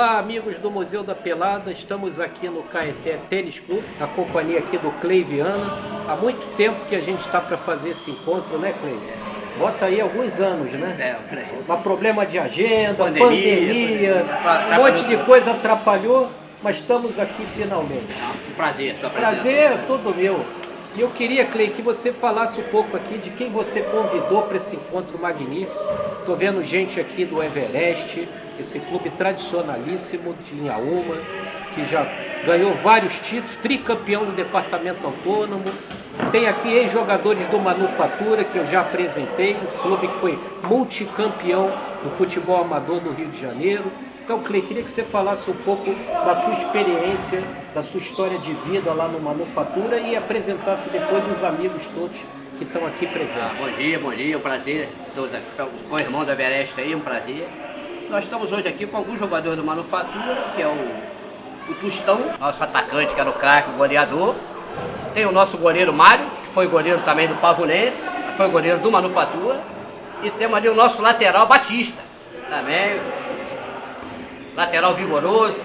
Olá, amigos do Museu da Pelada, estamos aqui no Caeté Tênis Clube, na companhia aqui do Clay Viana. Há muito tempo que a gente está para fazer esse encontro, né, Clay? Bota aí alguns anos, né? Um problema de agenda, pandemia, um monte de coisa atrapalhou, mas estamos aqui finalmente. Um prazer, sua presença. Prazer, todo meu. E eu queria, Clay, que você falasse um pouco aqui de quem você convidou para esse encontro magnífico. Estou vendo gente aqui do Everest, esse clube tradicionalíssimo de Inhaúma, que já ganhou vários títulos, tricampeão do departamento autônomo. Tem aqui ex-jogadores do Manufatura, que eu já apresentei, um clube que foi multicampeão do futebol amador do Rio de Janeiro. Então, Clay, queria que você falasse um pouco da sua experiência, da sua história de vida lá no Manufatura e apresentasse depois os amigos todos que estão aqui presentes. Bom dia, um prazer. Com o irmão do Everest aí, um prazer. Nós estamos hoje aqui com alguns jogadores do Manufatura, que é o Tostão, nosso atacante, que era o craque, o goleador. Tem o nosso goleiro Mário, que foi goleiro também do Pavunense, foi goleiro do Manufatura. E temos ali o nosso lateral Batista, também, lateral vigoroso.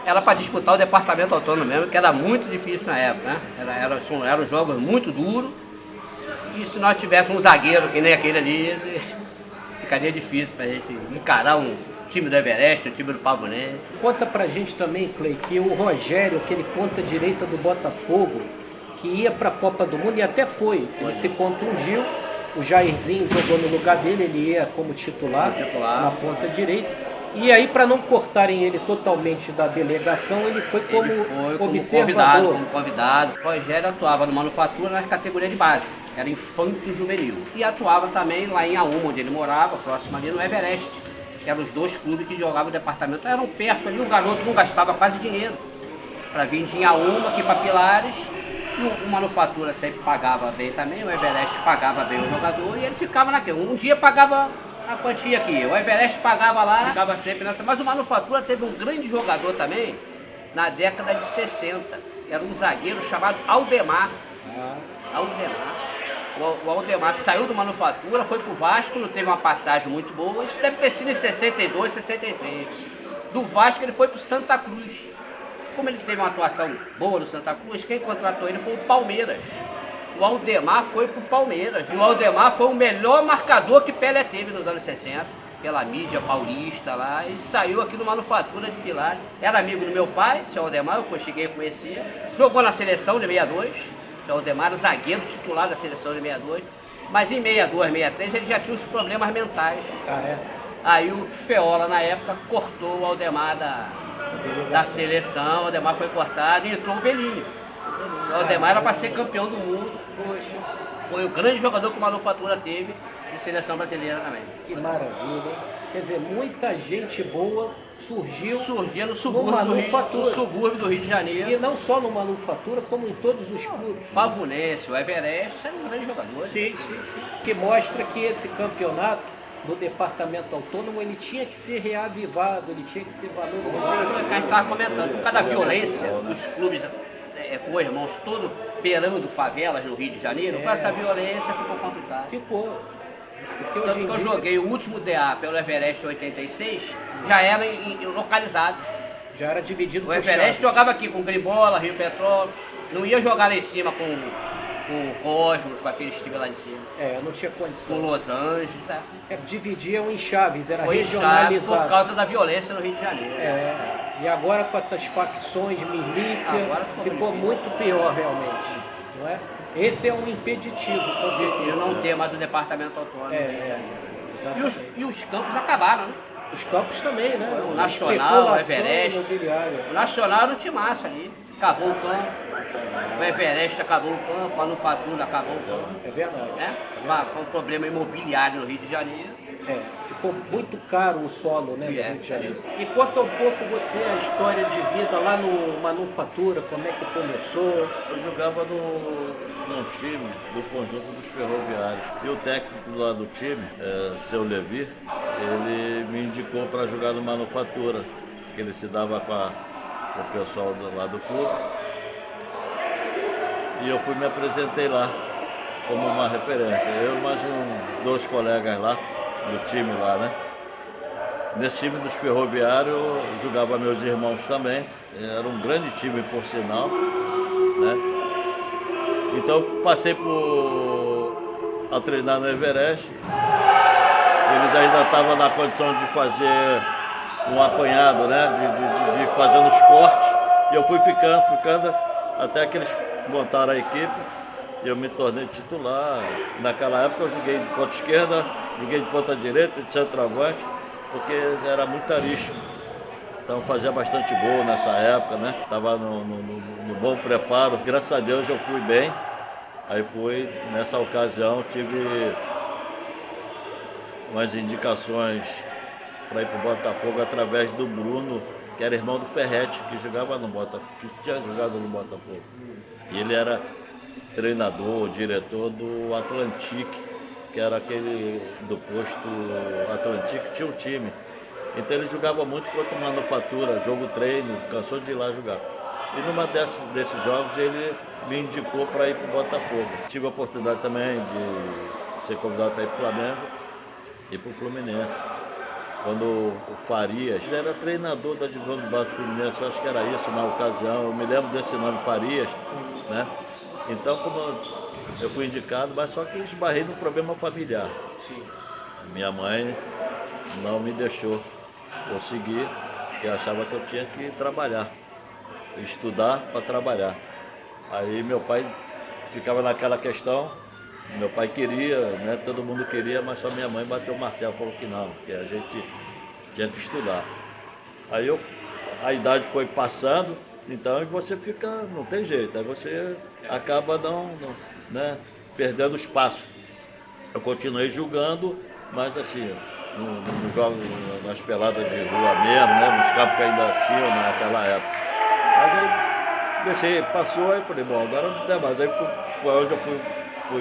Era para disputar o departamento autônomo mesmo, que era muito difícil na época, né? Eram jogos muito duros. E se nós tivéssemos um zagueiro que nem aquele ali, ficaria difícil pra gente encarar um time do Everest, um time do Pavunense. Conta pra gente também, Clay, que o Rogério, aquele ponta direita do Botafogo, que ia pra Copa do Mundo e até foi, ele se contundiu, o Jairzinho jogou no lugar dele, ele ia como titular. Na ponta direita. E aí, para não cortarem ele totalmente da delegação, ele foi como observador. Como convidado. O Rogério atuava no Manufatura na categoria de base, era infanto juvenil. E atuava também lá em Inhaúma, onde ele morava, próximo ali no Everest, que eram os dois clubes que jogavam o departamento. Eram perto ali, o garoto não gastava quase dinheiro para vir de Inhaúma aqui para Pilares. O Manufatura sempre pagava bem também, o Everest pagava bem o jogador e ele ficava naquele. Um dia pagava a quantia aqui, o Everest pagava lá, ficava sempre nessa. Mas o Manufatura teve um grande jogador também na década de 60. Era um zagueiro chamado Aldemar. O Aldemar saiu do Manufatura, foi pro Vasco, não teve uma passagem muito boa. Isso deve ter sido em 62, 63. Do Vasco ele foi pro Santa Cruz. Como ele teve uma atuação boa no Santa Cruz, quem contratou ele foi o Palmeiras. O Aldemar foi pro Palmeiras. E o Aldemar foi o melhor marcador que Pelé teve nos anos 60, pela mídia paulista lá, e saiu aqui no Manufatura de Pilar. Era amigo do meu pai, seu Aldemar, eu cheguei a conhecer. Jogou na seleção de 62, seu Aldemar, o zagueiro titular da seleção de 62. Mas em 62, 63, ele já tinha os problemas mentais. Aí o Feola, na época, cortou o Aldemar da seleção, o Aldemar foi cortado e entrou o Belinho. O Aldemar era para ser campeão do mundo. Foi o grande jogador que o Manufatura teve de seleção brasileira também. Que maravilha, hein? Quer dizer, muita gente boa surgia no subúrbio do Rio de Janeiro. E não só no Manufatura, como em todos os clubes. Pavunense, o Everest, eram grandes jogadores. Sim. Que mostra que esse campeonato do departamento autônomo, ele tinha que ser reavivado, ele tinha que ser valorizado. A gente estava comentando, por causa da violência dos clubes com irmãos todos beirando favelas no Rio de Janeiro, com essa violência ficou complicado. Ficou. Tanto que eu joguei o último DA pelo Everest em 86, já era localizado. Já era dividido por Everest jogava aqui com Gribola, Rio Petrópolis, não ia jogar lá em cima com Cosmos, com aqueles times lá de cima. Não tinha condição. Com Los Angeles. Dividiam em chaves, era foi regionalizado. Por causa da violência no Rio de Janeiro. E agora com essas facções, milícia, ficou muito pior realmente. Não é? Esse é um impeditivo, com certeza. Eu não ter mais o departamento autônomo. E os campos acabaram, né? Os campos também, né? O Nacional, o Everest. O Nacional era um timaço ali. Acabou o campo. O Everest acabou o campo, a Manufatura acabou o campo. É verdade. Com um problema imobiliário no Rio de Janeiro. Ficou muito caro o solo, né, no Rio de Janeiro. E conta um pouco você a história de vida lá no Manufatura, como é que começou? Eu jogava num time do conjunto dos ferroviários. E o técnico lá do time, seu Levi, ele me indicou para jogar no Manufatura, que ele se dava com o pessoal lá do clube. E eu me apresentei lá como uma referência. Eu e mais uns 2 colegas lá, do time lá, né? Nesse time dos Ferroviários jogava meus irmãos também. Era um grande time, por sinal, né? Então passei a treinar no Everest. Eles ainda estavam na condição de fazer um apanhado, né? De fazer uns cortes. E eu fui ficando, até que eles montaram a equipe. E eu me tornei titular. Naquela época eu joguei de ponta esquerda, joguei de ponta direita, de centroavante, porque era muito arisco. Então fazia bastante gol nessa época, né? Estava no bom preparo. Graças a Deus eu fui bem. Aí nessa ocasião, tive umas indicações para ir para o Botafogo através do Bruno, que era irmão do Ferretti, que jogava no Botafogo, que tinha jogado no Botafogo. E ele era treinador, diretor do Atlantique, que era aquele do posto Atlantique, tinha um time. Então ele jogava muito contra o Manufatura, jogo treino, cansou de ir lá jogar. E numa desses jogos ele me indicou para ir para o Botafogo. Tive a oportunidade também de ser convidado para ir para o Flamengo e para o Fluminense. Quando o Farias era treinador da divisão de base do Fluminense, eu acho que era isso na ocasião, eu me lembro desse nome, Farias, né? Então, como eu fui indicado, mas só que esbarrei num problema familiar. Sim. Minha mãe não me deixou conseguir, porque achava que eu tinha que trabalhar, estudar para trabalhar. Aí meu pai ficava naquela questão, meu pai queria, né, todo mundo queria, mas só minha mãe bateu o martelo, falou que não, que a gente tinha que estudar. Aí a idade foi passando, então você fica, não tem jeito, aí você acaba né, perdendo espaço. Eu continuei jogando, mas assim, nos jogos, nas peladas de rua mesmo, né, nos campos que ainda tinham naquela época. Mas aí deixei, passou, aí falei, bom, agora não tem mais. Aí foi onde eu fui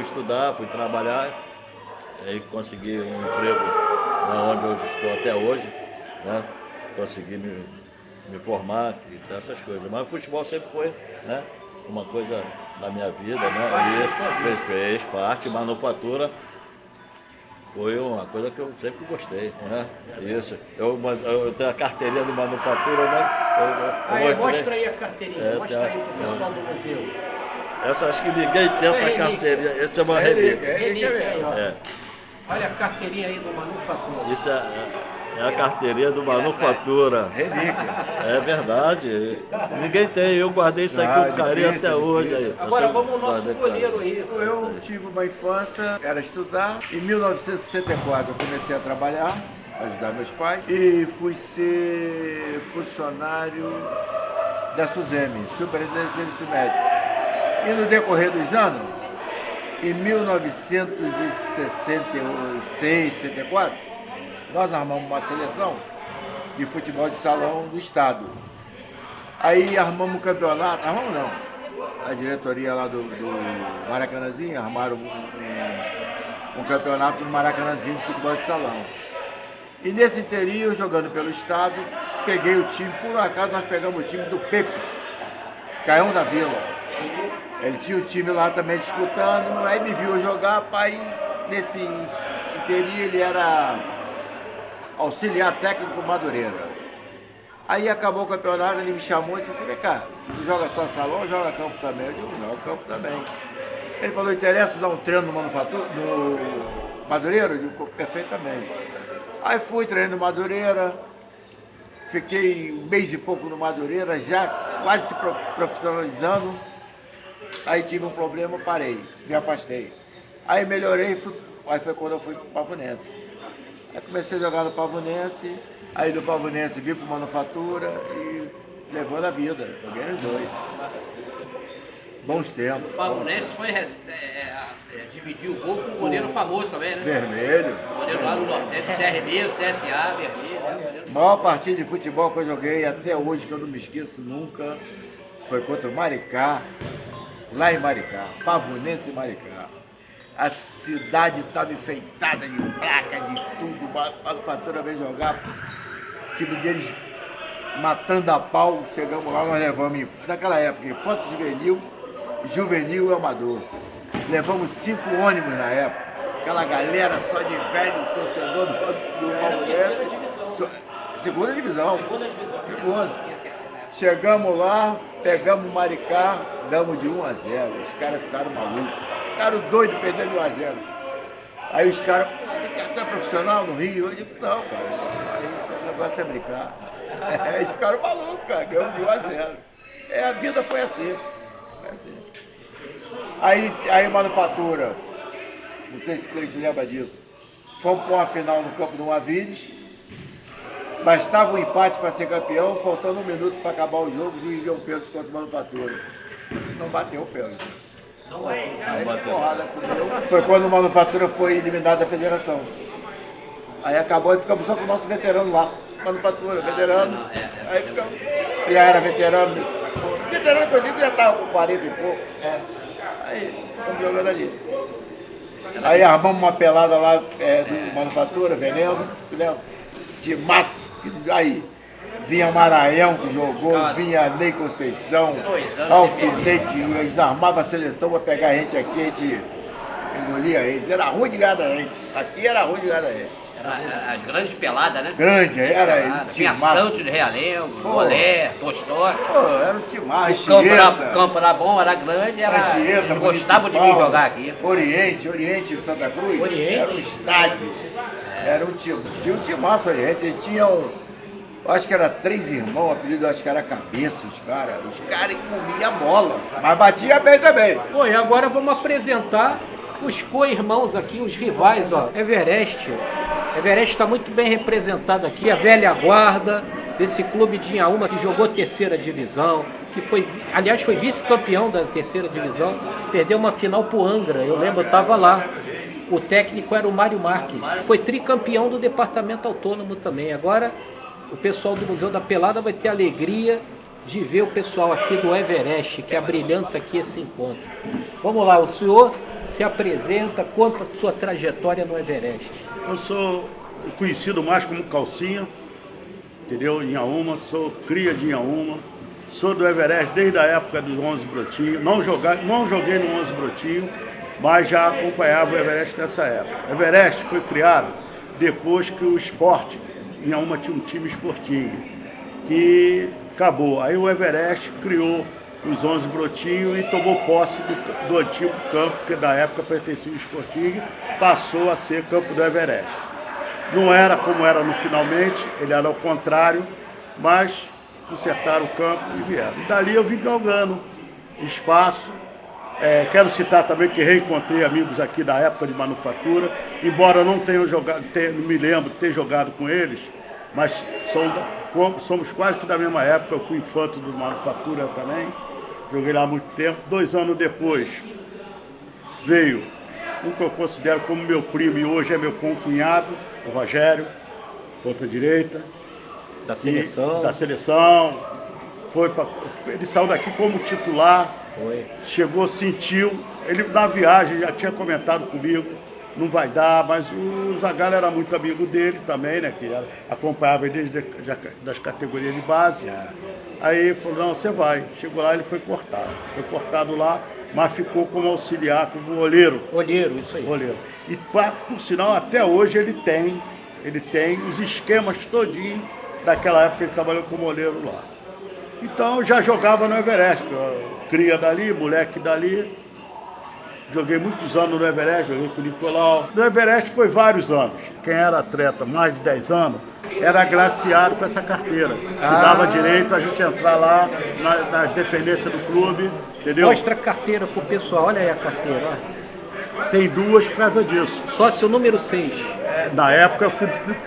estudar, fui trabalhar, aí consegui um emprego onde eu estou até hoje, né, consegui me formar e essas coisas. Mas o futebol sempre foi, né, uma coisa da minha vida, né? Isso fez parte, manufatura foi uma coisa que eu sempre gostei, né? Isso. Eu tenho a carteirinha de manufatura, né? Mostra aí a carteirinha, mostra aí pro pessoal do museu. Essa acho que ninguém tem essa carteirinha, essa é uma relíquia. Aí, ó. Olha a carteirinha aí do manufatura. Isso é a carteirinha do manufatura. Relíquia. É verdade. Ninguém tem. Eu guardei isso aqui com carinho até hoje. Aí. Agora vamos ao nosso goleiro aí. Eu tive uma infância, era estudar. Em 1964 eu comecei a trabalhar, ajudar meus pais. E fui ser funcionário da SUSEMI, Superintendência de Serviço Médico. E no decorrer dos anos, em 1966, 64, nós armamos uma seleção de futebol de salão do estado. Aí armamos um campeonato, armamos não, a diretoria lá do Maracanãzinho armaram um campeonato do Maracanãzinho de futebol de salão. E nesse interior, jogando pelo estado, peguei o time, por acaso nós pegamos o time do Pepe, Caião da Vila. Ele tinha o time lá também disputando, aí me viu jogar, pai, nesse interior ele era auxiliar técnico Madureira. Aí acabou o campeonato, ele me chamou e disse assim, vem cá, tu joga só salão ou joga campo também? Eu digo, não, campo também. Ele falou, interessa dar um treino no Manufatura, no Madureira? Eu digo, perfeitamente. Aí fui treinando no Madureira, fiquei um mês e pouco no Madureira, já quase se profissionalizando. Aí tive um problema, parei, me afastei. Aí melhorei, aí foi quando eu fui para o Pavonense. Aí comecei a jogar no Pavonense, aí do Pavonense vim para o Manufatura e levando a vida, joguei os dois. Bons tempos. O Pavonense foi dividir o gol com um goleiro famoso também, né? Vermelho. O goleiro lá do Nordeste, CRB, CSA, vermelho, né? A maior partida de futebol que eu joguei até hoje, que eu não me esqueço nunca, foi contra o Maricá, lá em Maricá, Pavonense e Maricá. A cidade estava enfeitada de placa, de tudo, a Manufatura veio jogar, o time deles matando a pau, chegamos lá, nós levamos, naquela época, infanto juvenil e amador. Levamos 5 ônibus na época, aquela galera só de velho, torcedor do Pavonense. segunda divisão. Segunda divisão. Segunda. Chegamos lá, pegamos o Maricá, damos de 1 a 0. Os caras ficaram malucos. Ficaram doidos perdendo de 1 a 0. Aí os caras, tu é profissional no Rio? Eu digo, não, cara, o negócio é brincar. Eles ficaram malucos, cara, ganhamos de 1 a 0. A vida foi assim. Foi assim. Aí Manufatura, não sei se o Cleiton se lembra disso, fomos para uma final no campo do Mavides, bastava um empate para ser campeão, faltando 1 minuto para acabar o jogo, o juiz deu um pênalti contra o Manufatura. Não bateu o pênalti. Aí porrada comeu. Foi quando o Manufatura foi eliminado da federação. Aí acabou e ficamos só com o nosso veterano lá. Manufatura, veterano. Aí ficamos. Já era veterano. Veterano que eu digo já estava com 40 e pouco. Aí ficamos jogando ali. Aí armamos uma pelada lá do Manufatura, Veneno, se lembra? Timaço. Aí vinha Maranhão que jogou, vinha Ney Conceição, Alfinete, eles armavam a seleção para pegar a gente aqui, a gente engolia eles. Era ruim de ganhar da gente. Aqui era ruim de ganhar da gente. As grandes peladas, né? Grande, era tinha Santos de Realengo, Golé, Tostório. Era um timaço. O campo era bom, era grande, eles gostavam de vir jogar aqui. Oriente Santa Cruz, era um estádio. Era um time. Tinha um timaço Oriente, eles tinham. Acho que era 3 irmãos, o apelido acho que era Cabeça, os caras comiam bola, mas batia bem também. Pô, e agora vamos apresentar os co-irmãos aqui, os rivais, ó. Everest está muito bem representado aqui, a velha guarda desse clube de Inhaúma que jogou 3ª divisão, que foi, aliás, foi vice-campeão da 3ª divisão, perdeu uma final pro Angra, eu lembro, eu estava lá. O técnico era o Mário Marques, foi tricampeão do departamento autônomo também. Agora o pessoal do Museu da Pelada vai ter a alegria de ver o pessoal aqui do Everest, que abrilhanta aqui esse encontro. Vamos lá, o senhor se apresenta, conta a sua trajetória no Everest. Eu sou conhecido mais como Calcinha, entendeu? Em Inhaúma, sou cria de Inhaúma, sou do Everest desde a época dos 11 Brotinho, não joguei no 11 Brotinho, mas já acompanhava o Everest nessa época. O Everest foi criado depois que o esporte, Inhaúma tinha um time esportivo, que acabou. Aí o Everest criou os 11 Brotinho e tomou posse do antigo campo, que na época pertencia ao esportivo, passou a ser campo do Everest. Não era como era no finalmente, ele era ao contrário, mas consertaram o campo e vieram. E dali eu vim galgando espaço. Quero citar também que reencontrei amigos aqui da época de Manufatura, embora eu não tenha jogado, não me lembro de ter jogado com eles, mas somos quase que da mesma época. Eu fui infanto do Manufatura também, joguei lá há muito tempo. 2 anos depois veio um que eu considero como meu primo e hoje é meu concunhado, o Rogério, ponta direita. Da seleção. Da seleção. Ele saiu daqui como titular. Foi. Chegou, sentiu, ele na viagem já tinha comentado comigo, não vai dar, mas o Zagallo era muito amigo dele também, né, que acompanhava ele desde das categorias de base. Aí ele falou, não, você vai. Chegou lá, ele foi cortado lá, mas ficou como auxiliar, como olheiro. Olheiro, isso aí. Olheiro. E por sinal, até hoje ele tem os esquemas todinhos daquela época que ele trabalhou como olheiro lá. Então eu já jogava no Everest, cria dali, moleque dali. Joguei muitos anos no Everest, joguei com o Nicolau. No Everest foi vários anos. Quem era atleta mais de 10 anos era agraciado com essa carteira. Que dava direito a gente entrar lá nas dependências do clube, entendeu? Mostra a carteira pro pessoal, olha aí a carteira. Ó. Tem 2 por causa disso. Sócio número 6. Na época eu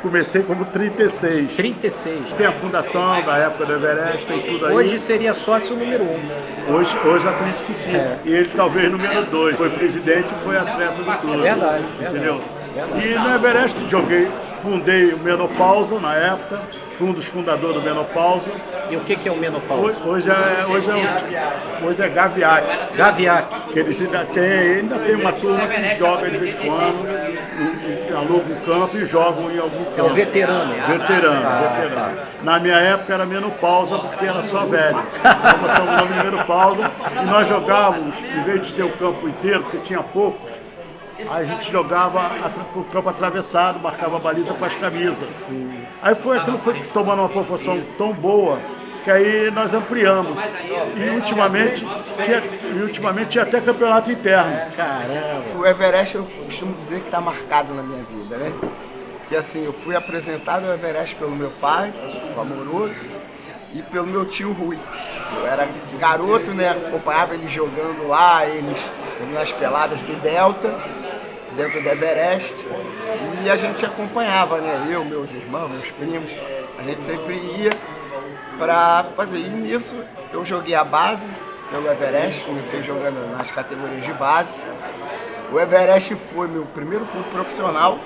comecei como 36. 36. Tem a fundação da época do Everest, tem tudo aí. Hoje seria sócio número 1. Hoje eu acredito que sim. E ele talvez número 2. Foi presidente e foi atleta do clube. Verdade. Entendeu? Verdade. E no Everest fundei o Menopausa na época. Fui um dos fundadores do Menopausa. E o que é o menopausa? Hoje é Gaviac. Gaviac. Que eles ainda tem uma turma que joga de vez em quando, alugam um campo e jogam em algum campo. É o veterano. Veterano. Tá. Na minha época era menopausa, porque era só velho. Nós botamos o nome de menopausa e nós jogávamos, em vez de ser o campo inteiro, porque tinha poucos, a gente jogava pro campo atravessado, marcava a baliza com as camisas. Aí aquilo foi tomando uma proporção tão boa que aí nós ampliamos. E ultimamente tinha até campeonato interno. Caramba. O Everest eu costumo dizer que está marcado na minha vida, né? Porque assim, eu fui apresentado ao Everest pelo meu pai, o Amoroso, e pelo meu tio Rui. Eu era garoto, né? Acompanhava eles jogando lá, eles nas peladas do Delta, dentro do Everest. E a gente acompanhava, né? Eu, meus irmãos, meus primos, a gente sempre ia para fazer. E nisso eu joguei a base pelo Everest, comecei jogando nas categorias de base. O Everest foi meu primeiro clube profissional.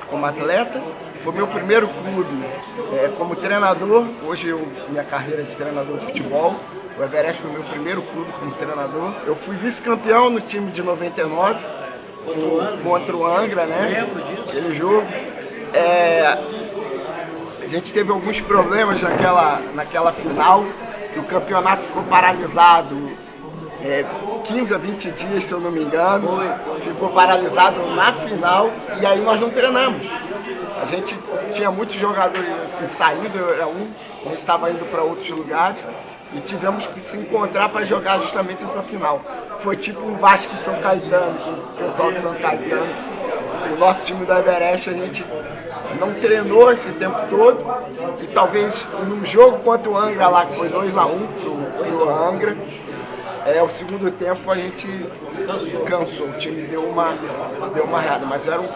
Como atleta, foi meu primeiro clube como treinador. Hoje minha carreira de treinador de futebol, o Everest foi meu primeiro clube como treinador. Eu fui vice-campeão no time de 99 contra o Angra, né? Aquele jogo. A gente teve alguns problemas naquela final, que o campeonato ficou paralisado 15 a 20 dias, se eu não me engano. Ficou paralisado na final e aí nós não treinamos. A gente tinha muitos jogadores assim, saindo, a gente estava indo para outros lugares e tivemos que se encontrar para jogar justamente essa final. Foi tipo um Vasco e São Caetano, o pessoal de São Caetano. O nosso time do Everest, a gente não treinou esse tempo todo e talvez num jogo contra o Angra lá, que foi 2-1 pro Angra, o segundo tempo a gente cansou, o time deu uma reada, mas era um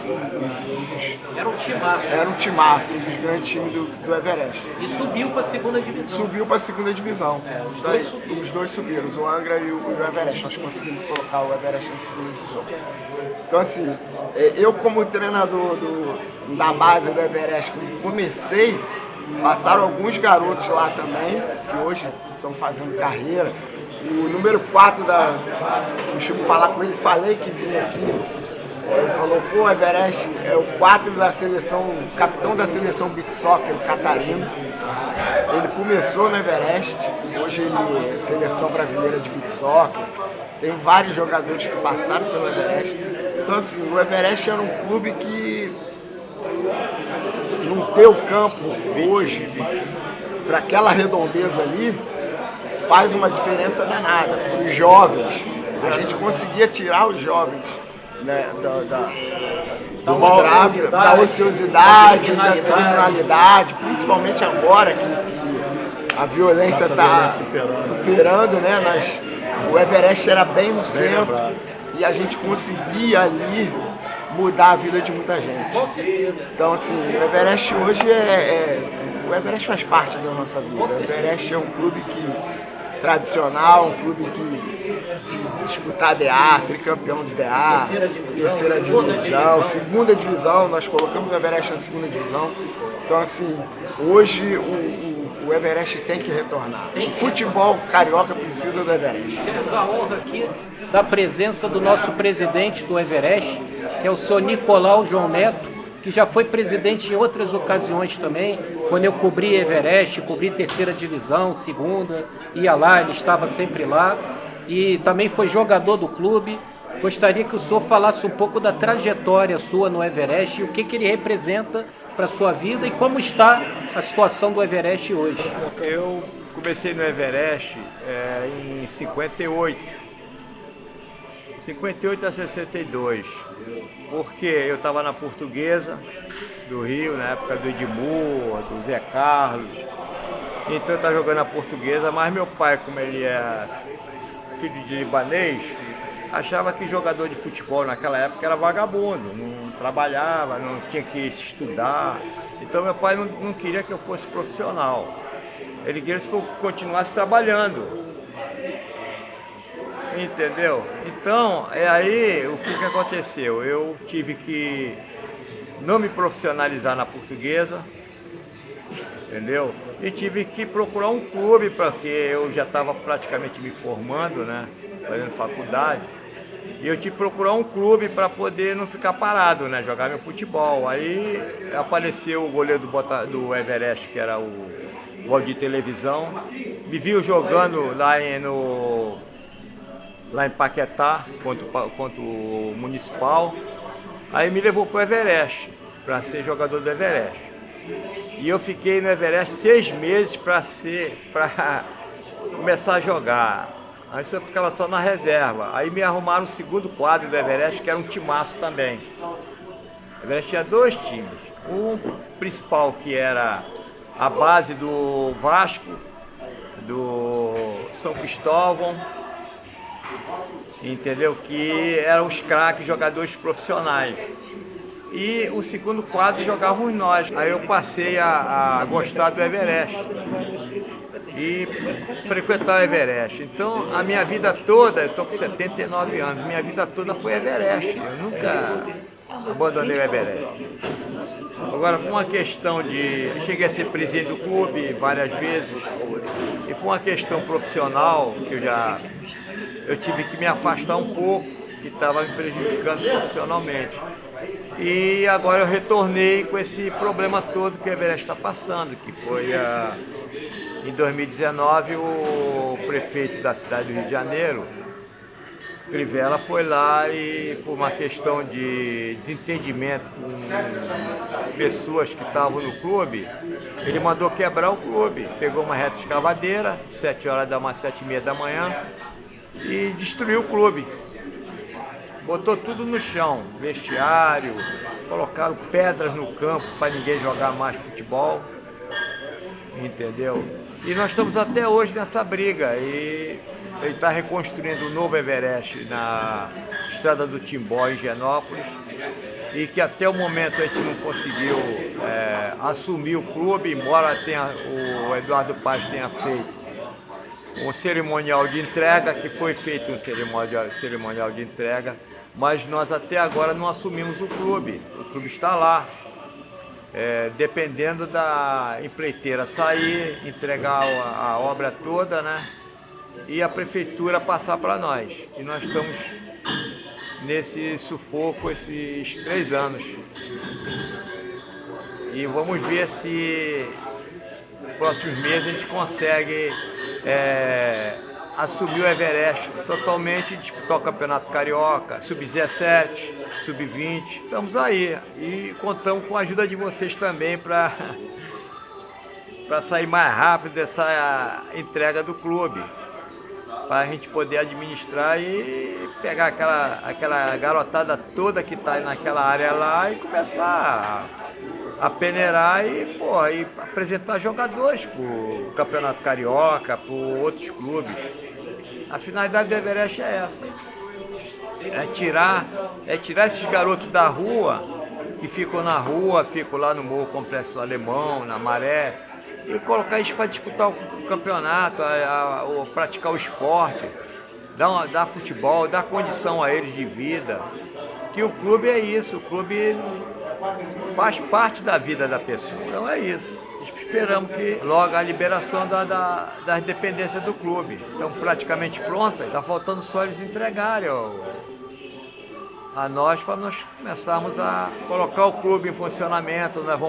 timaço, um dos grandes times do Everest. E subiu para a segunda divisão. Subiu para a segunda divisão. Os dois subiram, o Angra e o Everest. Nós conseguimos colocar o Everest na segunda divisão. Então assim, eu como treinador da base do Everest, quando comecei, passaram alguns garotos lá também, que hoje estão fazendo carreira. O número 4 eu costumo falar com ele, falei que vinha aqui, ele falou, pô, Everest é o 4 da seleção, o capitão da seleção beach soccer, o Catarino. Ele começou no Everest, hoje ele é seleção brasileira de beach soccer, tem vários jogadores que passaram pelo Everest. Então assim, o Everest era um clube que não ter o campo hoje, para aquela redondeza ali, faz uma diferença danada. Os jovens, a gente conseguia tirar os jovens, né, da ociosidade, da criminalidade, principalmente agora que a violência está imperando, né? O Everest era bem no centro e a gente conseguia ali mudar a vida de muita gente. Então assim, o Everest hoje o Everest faz parte da nossa vida. O Everest é um clube tradicional, um clube de disputar DA, tricampeão de DA, terceira divisão, segunda divisão, nós colocamos o Everest na segunda divisão. Então assim, hoje o Everest tem que retornar. O futebol carioca precisa do Everest. Temos a honra aqui da presença do nosso presidente do Everest, que é o senhor Nicolau João Neto, que já foi presidente em outras ocasiões também, quando eu cobri Everest, cobri terceira divisão, segunda, ia lá, ele estava sempre lá, e também foi jogador do clube. Gostaria que o senhor falasse um pouco da trajetória sua no Everest e o que ele representa para a sua vida e como está a situação do Everest hoje. Eu comecei no Everest em 58 a 62, porque eu estava na Portuguesa do Rio, na época do Edmur, do Zé Carlos, então eu estava jogando na Portuguesa, mas meu pai, como ele é filho de libanês, achava que jogador de futebol naquela época era vagabundo, não trabalhava, não tinha que estudar, então meu pai não queria que eu fosse profissional, ele queria que eu continuasse trabalhando. Entendeu? Então, aí o que aconteceu? Eu tive que não me profissionalizar na Portuguesa, entendeu? E tive que procurar um clube, porque eu já estava praticamente me formando, né? Fazendo faculdade. E eu tive que procurar um clube para poder não ficar parado, né? Jogar meu futebol. Aí apareceu o goleiro do Everest, que era o Valdir Televisão. Me viu jogando lá no lá em Paquetá, contra o Municipal. Aí me levou para o Everest, para ser jogador do Everest. E eu fiquei no Everest 6 meses para começar a jogar. Aí eu ficava só na reserva. Aí me arrumaram o segundo quadro do Everest, que era um timaço também. O Everest tinha 2 times. Um principal, que era a base do Vasco, do São Cristóvão, entendeu? Que eram os craques, jogadores profissionais. E o segundo quadro jogávamos nós. Aí eu passei a gostar do Everest e frequentar o Everest. Então a minha vida toda, eu estou com 79 anos, minha vida toda foi Everest. Eu nunca abandonei o Everest. Agora, com uma questão de... Eu cheguei a ser presidente do clube várias vezes, e com uma questão profissional, que eu tive que me afastar um pouco, que estava me prejudicando profissionalmente. E agora eu retornei com esse problema todo que o Everest está passando, que foi em 2019 o prefeito da cidade do Rio de Janeiro, Crivella, foi lá e, por uma questão de desentendimento com pessoas que estavam no clube, ele mandou quebrar o clube. Pegou uma reta escavadeira, 7h30 da manhã, e destruiu o clube. Botou tudo no chão, vestiário, colocaram pedras no campo para ninguém jogar mais futebol, entendeu? E nós estamos até hoje nessa briga, e ele está reconstruindo um novo Everest na estrada do Timbó, em Higienópolis, e que até o momento a gente não conseguiu assumir o clube, embora o Eduardo Paz tenha feito um cerimonial de entrega, que foi feito um cerimonial de entrega, mas nós até agora não assumimos o clube. O clube está lá, dependendo da empreiteira sair, entregar a obra toda, né? E a prefeitura passar para nós. E nós estamos nesse sufoco esses 3 anos. E vamos ver se nos próximos meses a gente consegue assumir o Everest totalmente, disputar o Campeonato Carioca, Sub-17, Sub-20. Estamos aí e contamos com a ajuda de vocês também para sair mais rápido dessa entrega do clube, para a gente poder administrar e pegar aquela garotada toda que está naquela área lá e começar a peneirar e apresentar jogadores para o Campeonato Carioca, para outros clubes. A finalidade do Everest é essa, é tirar esses garotos da rua, que ficam na rua, ficam lá no Morro Complexo do Alemão, na Maré, e colocar eles para disputar o campeonato, praticar o esporte, dar futebol, dar condição a eles de vida. Que o clube é isso, o clube faz parte da vida da pessoa. Então é isso. Esperamos que logo a liberação das dependências do clube. Estão praticamente prontas, está faltando só eles entregarem a nós, para nós começarmos a colocar o clube em funcionamento. Nós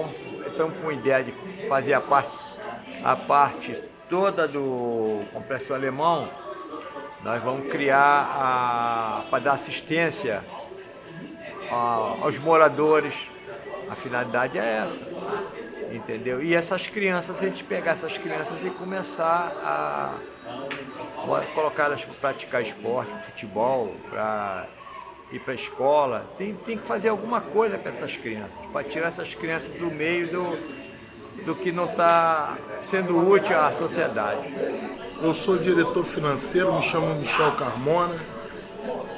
estamos com a ideia de fazer a parte toda do Complexo Alemão. Nós vamos criar para dar assistência aos moradores. A finalidade é essa, entendeu? E essas crianças, a gente pegar essas crianças e começar a colocá-las para praticar esporte, futebol, para ir para a escola. Tem que fazer alguma coisa para essas crianças, para tirar essas crianças do meio do que não está sendo útil à sociedade. Eu sou diretor financeiro, me chamo Michel Carmona.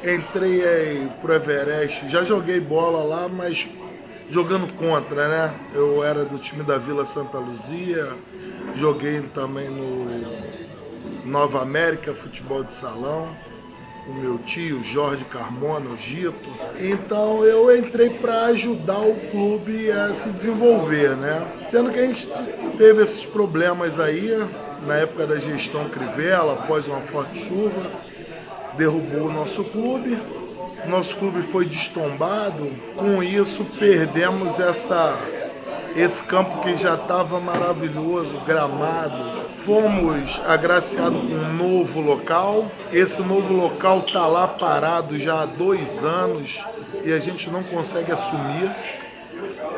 Entrei pro Everest, já joguei bola lá, mas jogando contra, né? Eu era do time da Vila Santa Luzia, joguei também no Nova América, futebol de salão, o meu tio Jorge Carmona, o Gito. Então eu entrei para ajudar o clube a se desenvolver, né? Sendo que a gente teve esses problemas aí, na época da gestão Crivella, após uma forte chuva, derrubou o nosso clube. Nosso clube foi destombado, com isso perdemos esse campo que já estava maravilhoso, gramado. Fomos agraciados com um novo local. Esse novo local está lá parado já há 2 anos e a gente não consegue assumir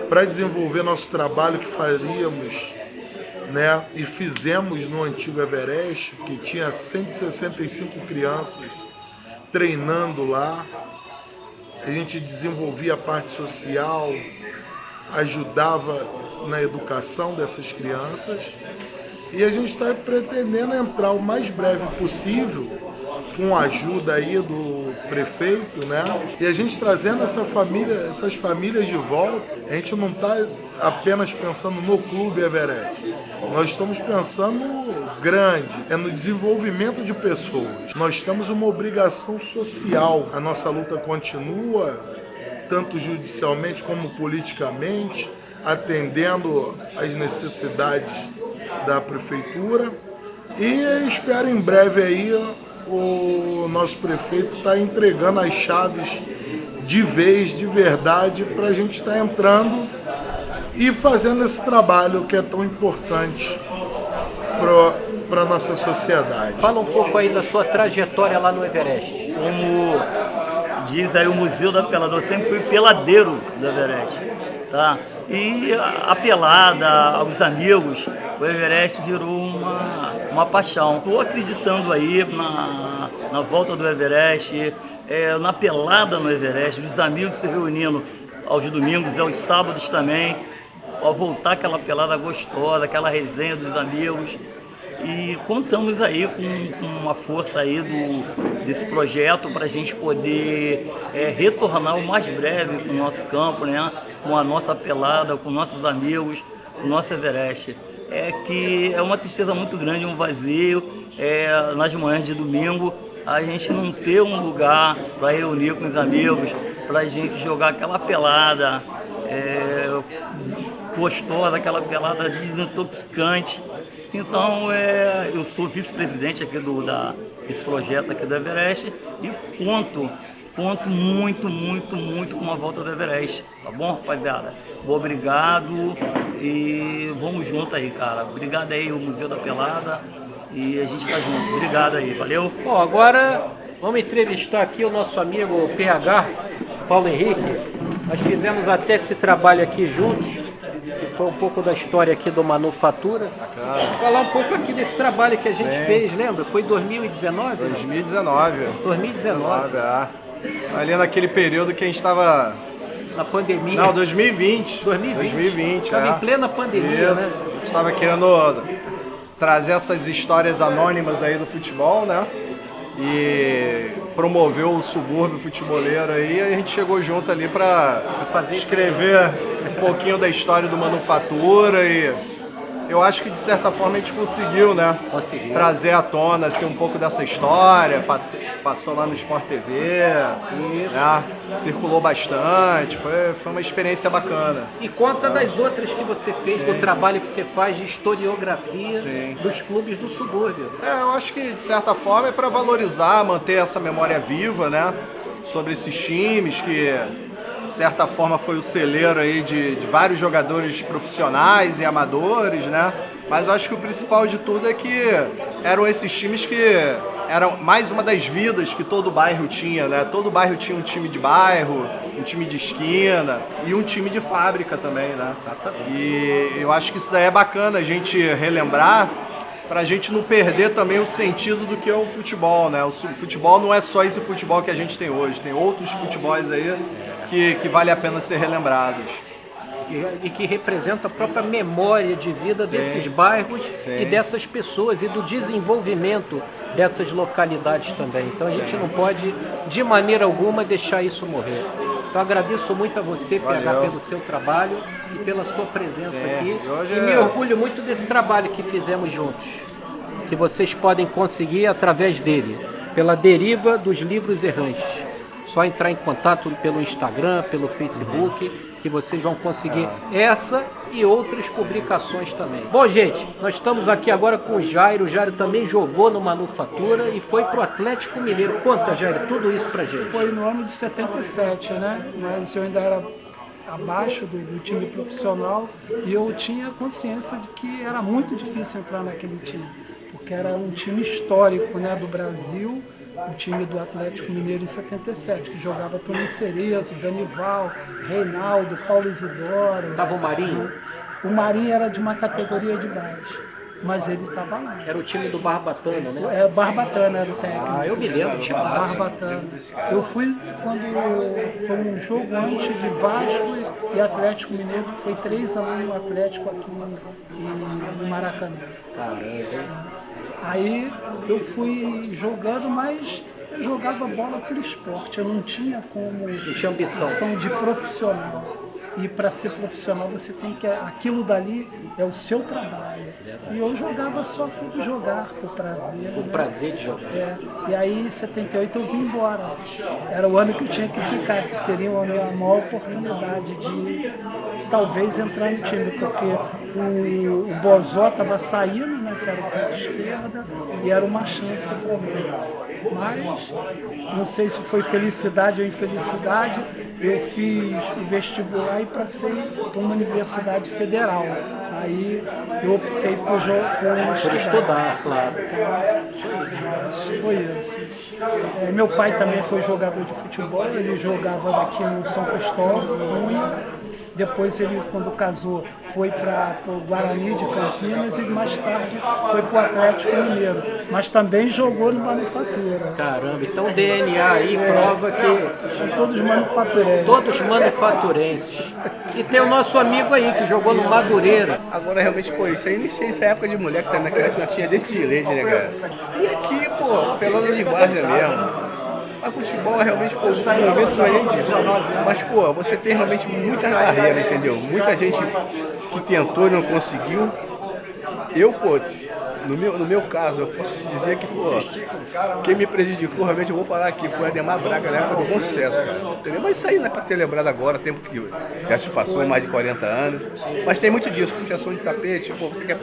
para desenvolver nosso trabalho que faríamos, né? E fizemos no antigo Everest, que tinha 165 crianças treinando lá. A gente desenvolvia a parte social, ajudava na educação dessas crianças e a gente está pretendendo entrar o mais breve possível com a ajuda aí do prefeito, né? E a gente trazendo essas famílias de volta. A gente não está apenas pensando no Clube Everest, nós estamos pensando grande, é no desenvolvimento de pessoas. Nós temos uma obrigação social, a nossa luta continua, tanto judicialmente como politicamente, atendendo às necessidades da prefeitura e espero em breve aí o nosso prefeito está entregando as chaves de vez, de verdade, para a gente estar entrando e fazendo esse trabalho que é tão importante para a nossa sociedade. Fala um pouco aí da sua trajetória lá no Everest. Como diz aí o Museu da Pelada, eu sempre fui peladeiro do Everest, tá? E a pelada, os amigos, o Everest virou uma paixão. Estou acreditando aí na volta do Everest, na pelada no Everest, os amigos se reunindo aos domingos e aos sábados também, para voltar aquela pelada gostosa, aquela resenha dos amigos. E contamos aí com uma força aí desse projeto para a gente poder retornar o mais breve com o nosso campo, né? Com a nossa pelada, com nossos amigos, com o nosso Everest. Que é uma tristeza muito grande, um vazio, nas manhãs de domingo, a gente não ter um lugar para reunir com os amigos, para a gente jogar aquela pelada gostosa, aquela pelada desintoxicante. Então, eu sou vice-presidente aqui desse projeto aqui do Everest e conto muito com a volta do Everest, tá bom, rapaziada? Obrigado e vamos junto aí, cara. Obrigado aí, o Museu da Pelada, e a gente tá junto. Obrigado aí, valeu? Bom, agora vamos entrevistar aqui o nosso amigo PH, Paulo Henrique. Nós fizemos até esse trabalho aqui juntos, que foi um pouco da história aqui do Manufatura. Falar um pouco aqui desse trabalho que a gente fez, lembra? Foi em 2019? 2019, ali naquele período que a gente estava... Na pandemia. Não, 2020. 2020. Estava em plena pandemia, né? A gente estava querendo trazer essas histórias anônimas aí do futebol, né? E promover o subúrbio futeboleiro aí, e a gente chegou junto ali para escrever um pouquinho da história do Manufatura e eu acho que de certa forma a gente conseguiu, né? Trazer à tona assim, um pouco dessa história, passou lá no Sport TV, né? Circulou bastante, foi uma experiência bacana. E conta das outras que você fez, do trabalho que você faz de historiografia dos clubes do subúrbio. Eu acho que de certa forma é para valorizar, manter essa memória viva, né? Sobre esses times que de certa forma foi o celeiro aí de vários jogadores profissionais e amadores, né? Mas eu acho que o principal de tudo é que eram esses times que eram mais uma das vidas que todo bairro tinha, né? Todo bairro tinha um time de bairro, um time de esquina e um time de fábrica também, né? Exatamente. E eu acho que isso daí é bacana a gente relembrar, para a gente não perder também o sentido do que é o futebol, né? O futebol não é só esse futebol que a gente tem hoje, tem outros futebols aí que vale a pena ser relembrados. E que representa a própria memória de vida desses bairros e dessas pessoas e do desenvolvimento dessas localidades também. Então a gente não pode, de maneira alguma, deixar isso morrer. Então agradeço muito a você, PH, pelo seu trabalho e pela sua presença aqui. E me orgulho muito desse trabalho que fizemos juntos, que vocês podem conseguir através dele, pela Deriva dos Livros Errantes. Só entrar em contato pelo Instagram, pelo Facebook, que vocês vão conseguir essa e outras publicações também. Bom, gente, nós estamos aqui agora com o Jairo. O Jairo também jogou no Manufatura e foi pro Atlético Mineiro. Conta, Jairo, tudo isso pra gente. Foi no ano de 77, né? Mas eu ainda era abaixo do time profissional, e eu tinha consciência de que era muito difícil entrar naquele time, porque era um time histórico, né, do Brasil, o time do Atlético Mineiro em 77, que jogava Tony Cerezo, Danival, Reinaldo, Paulo Isidoro. Tava o Marinho? O Marinho era de uma categoria de baixo, mas ele estava lá. Era o time do Barbatana, né? Barbatana era o técnico. Ah, eu me lembro, tinha Barbatana. Eu fui quando foi um jogo antes de Vasco e Atlético Mineiro, foi 3-1 no Atlético aqui no Maracanã. Caramba. Aí eu fui jogando, mas eu jogava bola por esporte, eu não tinha como... Não tinha ambição de profissional. E para ser profissional você tem que... Aquilo dali é o seu trabalho. Verdade. E eu jogava só por jogar, por prazer. Por prazer de jogar. E aí em 78 eu vim embora. Era o ano que eu tinha que ficar, que seria a minha maior oportunidade de talvez entrar no time, porque o Bozó estava saindo, né, que era o pé esquerda, e era uma chance para mim. Mas não sei se foi felicidade ou infelicidade, eu fiz o vestibular e passei para uma universidade federal. Aí eu optei por estudar, claro. Mas foi isso. Meu pai também foi jogador de futebol, ele jogava aqui no São Cristóvão, Cunha. Depois ele, quando casou, foi para o Guarani de Campinas e mais tarde foi para o Atlético Mineiro. Mas também jogou no Manufatura. Caramba, então o DNA aí prova que... São todos manufaturenses. Todos manufaturenses. E tem o nosso amigo aí que jogou no Madureira. Agora realmente, pô, isso aí iniciei essa época de moleque, que tá naquela época tinha dente de leite, né, cara? E aqui, pô, pelada de várzea mesmo. Mas futebol é realmente, pô, o momento não é nem disso. Mas, pô, você tem realmente muitas barreiras, entendeu? Muita gente que tentou e não conseguiu. Eu, pô, no meu caso, eu posso dizer que, pô, quem me prejudicou, realmente, eu vou falar aqui, foi Ademar Braga na época do Bom Sucesso, cara. Entendeu? Mas isso aí não é pra ser lembrado agora, tempo que já se passou, mais de 40 anos. Mas tem muito disso, puxação de tapete, pô, você quer...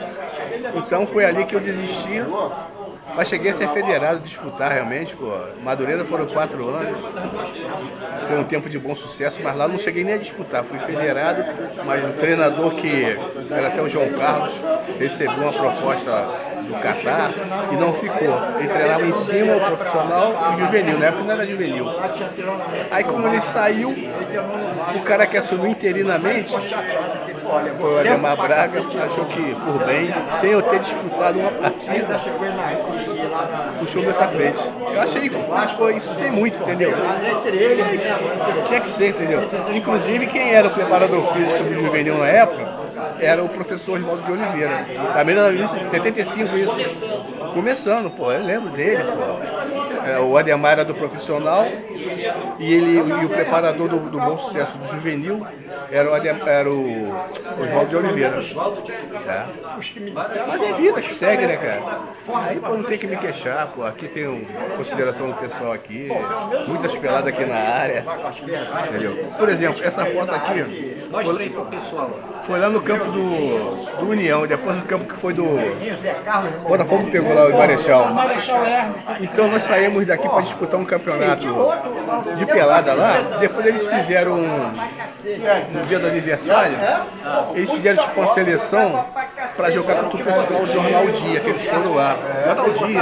Então foi ali que eu desisti. Mas cheguei a ser federado, disputar realmente, pô. Madureira foram 4 anos, foi um tempo de bom sucesso, mas lá não cheguei nem a disputar. Fui federado, mas o treinador que era até o João Carlos, recebeu uma proposta do Catar e não ficou. Ele treinava em cima o profissional e o juvenil, na época não era juvenil. Aí como ele saiu, o cara que assumiu interinamente foi o Ademar Braga, achou que por bem, sem eu ter disputado uma partida, puxou meu tapete. Eu achei que isso tem muito, entendeu? Mas tinha que ser, entendeu? Inclusive quem era o preparador físico do juvenil na época era o professor Oswaldo de Oliveira. Também na 75 isso. Começando, pô, eu lembro dele, pô. O Ademar era do profissional e o preparador do Bom Sucesso do juvenil era o Oswaldo de Oliveira. É. Mas é vida que segue, né, cara? Aí, pô, não tem que me queixar, pô. Aqui tem consideração do pessoal aqui, muitas peladas aqui na área. Entendeu? Por exemplo, essa foto aqui. Mostra aí pro pessoal. Foi lá no campo do União, depois do campo que foi do Botafogo, pegou lá o Marechal. Então nós saímos daqui para disputar um campeonato de pelada lá. Depois eles fizeram no dia do aniversário, eles fizeram tipo uma seleção para jogar contra o pessoal do Jornal Dia, que eles foram lá. Jornal Dia.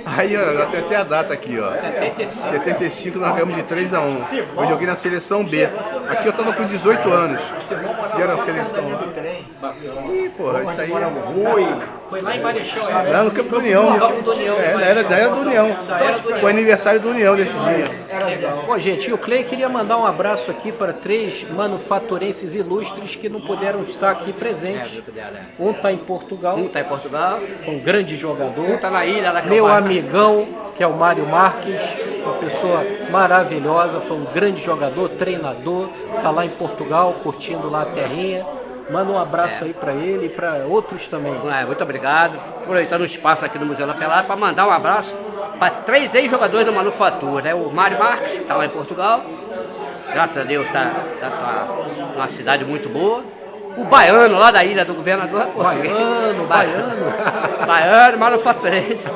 Aí, ó, tem até a data aqui, ó. 75 nós ganhamos de 3-1. Eu joguei na seleção B. Aqui eu tava com 18 anos. Fizeram a seleção lá. E, porra, isso aí Foi lá em Marechal. Lá no campo do União. Era do União. Foi aniversário do União nesse dia. Bom, gente, e o Clay queria mandar um abraço aqui para 3 manufaturenses ilustres que não puderam estar aqui presentes. Um está em Portugal. Um grande jogador. Um tá na ilha, lá meu amigão, que é o Mário Marques, uma pessoa maravilhosa, foi um grande jogador, treinador, está lá em Portugal, curtindo lá a terrinha. Manda um abraço aí para ele e para outros também. Muito obrigado. Aproveitando o espaço aqui no Museu da Pelada para mandar um abraço para 3 ex-jogadores da Manufatura, né? O Mário Marques, que está lá em Portugal, graças a Deus está numa cidade muito boa. o Baiano, lá da ilha do governador português. Baiano, manufaturense.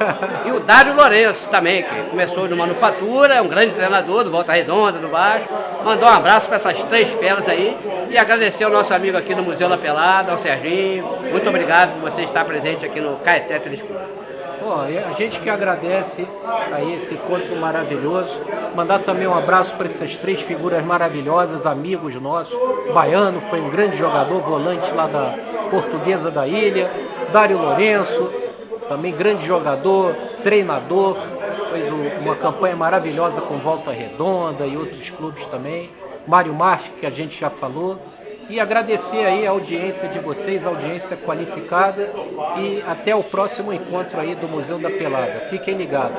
E o Dário Lourenço também, que começou no Manufatura, é um grande treinador do Volta Redonda, do Vasco. Mandou um abraço para essas 3 feras aí e agradecer ao nosso amigo aqui no Museu da Pelada, ao Serginho. Muito obrigado por você estar presente aqui no Caeté Tênis Clube. Pô, a gente que agradece aí esse encontro maravilhoso. Mandar também um abraço para essas 3 figuras maravilhosas, amigos nossos. Baiano foi um grande jogador, volante lá da Portuguesa da Ilha. Dário Lourenço, também grande jogador, treinador. Fez uma campanha maravilhosa com Volta Redonda e outros clubes também. Mário Marques, que a gente já falou. E agradecer aí a audiência de vocês, a audiência qualificada, e até o próximo encontro aí do Museu da Pelada. Fiquem ligados.